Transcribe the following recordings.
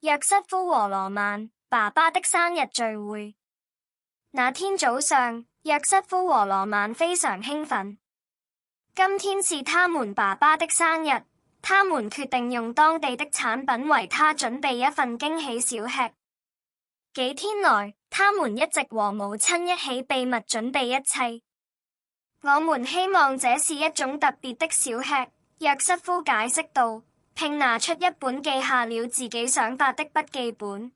約瑟夫和羅曼爸爸的生日聚會。那天早上，約瑟夫和羅曼非常興奮。今天是他們爸爸的生日，他們決定用當地的產品為他準備一份驚喜小吃。幾天來，他們一直和母親一起秘密準備一切。我們希望這是一種特別的小吃，約瑟夫解釋道，並拿出一本記下了自己想法的筆記本。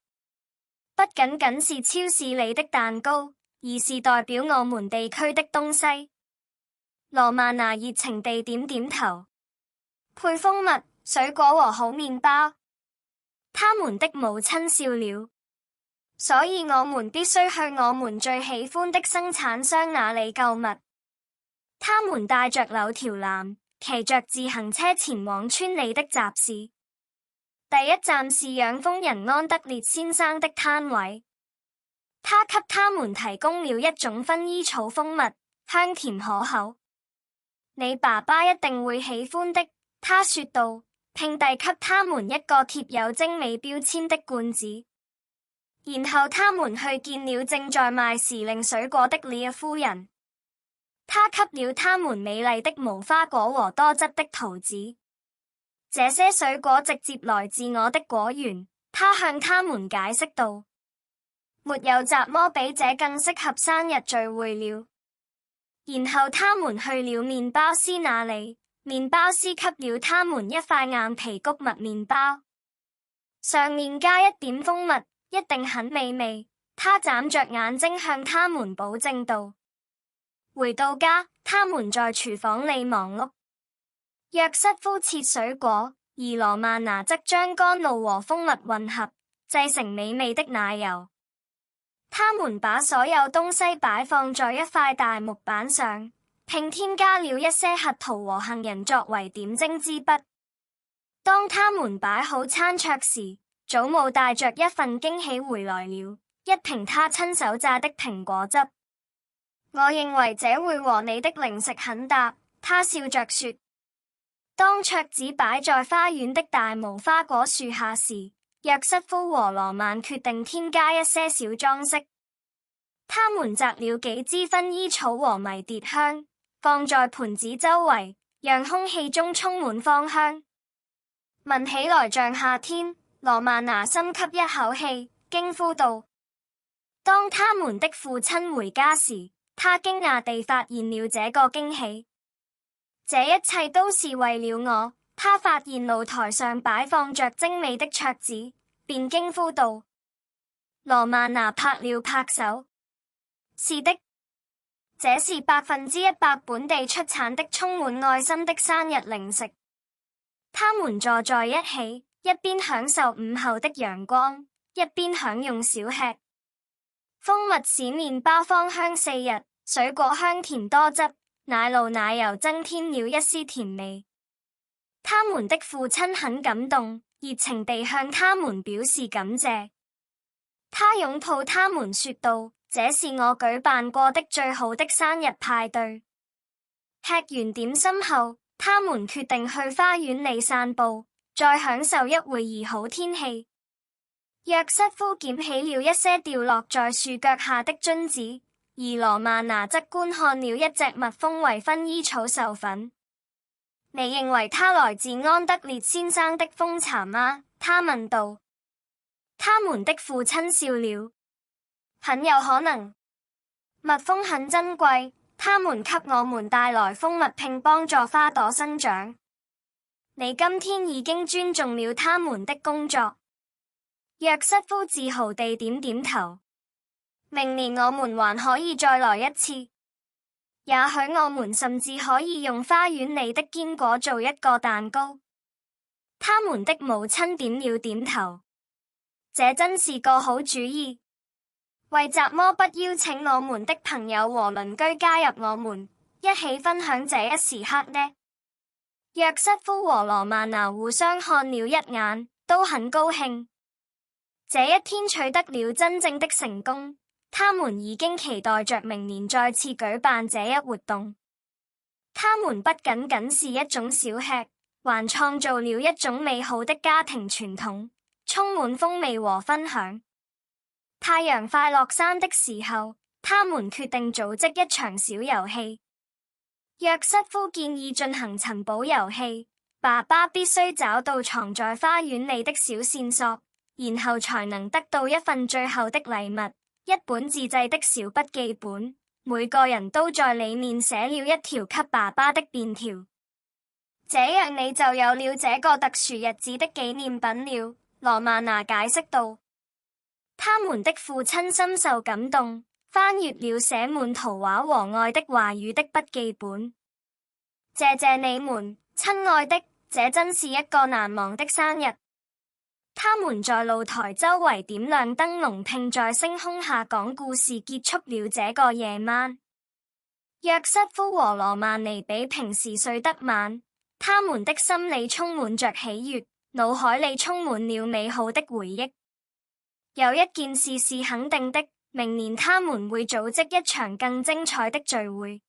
不僅僅是超市裡的蛋糕，而是代表我們地區的東西。羅曼娜熱情地點點頭。配蜂蜜、水果和好麵包。他們的母親笑了。所以我們必須去我們最喜歡的生產商那裡購物。他們帶着柳條籃，騎着自行車前往村裡的集市。第一站是養蜂人安德烈先生的攤位，他給他們提供了一種薰衣草蜂蜜，香甜可口。你爸爸一定會喜歡的，他說道，並遞給他們一個貼有精美標籤的罐子。然後他們去見了正在賣時令水果的李亞夫人，她給了他們美麗的無花果和多汁的桃子。這些水果直接來自我的果園，她向他們解釋道。沒有什麼比這更適合生日聚會了。然後他們去了麵包師那裡，麵包師給了他們一塊硬皮穀物麵包，上面加一點蜂蜜。一定很美味，他眨着眼睛向他們保證道。回到家，他們在廚房裡忙碌。約瑟夫切水果，而羅曼娜則將乾露和蜂蜜混合，製成美味的奶油。他們把所有東西擺放在一塊大木板上，並添加了一些核桃和杏仁作為點睛之筆。當他們擺好餐桌時，祖母帶着一份驚喜回來了，一瓶她親手榨的蘋果汁。我認為這會和你的零食很搭，她笑着說。當桌子擺在花園的大無花果樹下時，約瑟夫和羅曼決定添加一些小裝飾。他們摘了幾支薰衣草和迷迭香，放在盤子周圍，讓空氣中充滿芳香，聞起來像夏天。羅曼娜深吸一口氣，驚呼道：當他們的父親回家時，他驚訝地發現了這個驚喜。這一切都是為了我。他發現露台上擺放着精美的桌子，便驚呼道。羅曼娜拍了拍手：是的，這是100%本地出產的充滿愛心的生日零食。他們坐在一起，一邊享受午後的陽光，一邊享用小吃。蜂蜜使麵包芳香四溢，水果香甜多汁，奶露奶油增添了一絲甜味。他們的父親很感動，熱情地向他們表示感謝。他擁抱他們說道：這是我舉辦過的最好的生日派對。吃完點心後，他們決定去花園裡散步，再享受一會兒好天氣。約瑟夫撿起了一些掉落在樹腳下的榛子，而羅曼娜則觀看了一隻蜜蜂為薰衣草授粉。你認為它來自安德烈先生的蜂巢嗎？他問道。他們的父親笑了。很有可能。蜜蜂很珍貴，他們給我們帶來蜂蜜並幫助花朵生長。你今天已經尊重了他們的工作。約瑟夫自豪地點點頭。明年我們還可以再來一次，也許我們甚至可以用花園裡的堅果做一個蛋糕。他們的母親點了點頭。這真是個好主意。為什麼不邀請我們的朋友和鄰居加入我們，一起分享這一時刻呢？約瑟夫和羅曼娜互相看了一眼，都很高興。這一天取得了真正的成功，他們已經期待着明年再次舉辦這一活動。他們不僅僅是一種小吃，還創造了一種美好的家庭傳統，充滿風味和分享。太陽快落山的時候，他們決定組織一場小遊戲。約瑟夫建議進行尋寶遊戲，爸爸必須找到藏在花園裡的小線索，然後才能得到一份最後的禮物，一本自製的小筆記本。每個人都在裡面寫了一條給爸爸的便條，這樣你就有了這個特殊日子的紀念品了。羅曼娜解釋道。他們的父親深受感動，翻閱了寫滿圖畫和愛的話語的筆記本。謝謝你們，親愛的，這真是一個難忘的生日。他們在露台周圍點亮燈籠，並在星空下講故事，結束了這個夜晚。約瑟夫和羅曼尼比平時睡得晚，他們的心裡充滿着喜悅，腦海裡充滿了美好的回憶。有一件事是肯定的，明年他們會組織一場更精彩的聚會。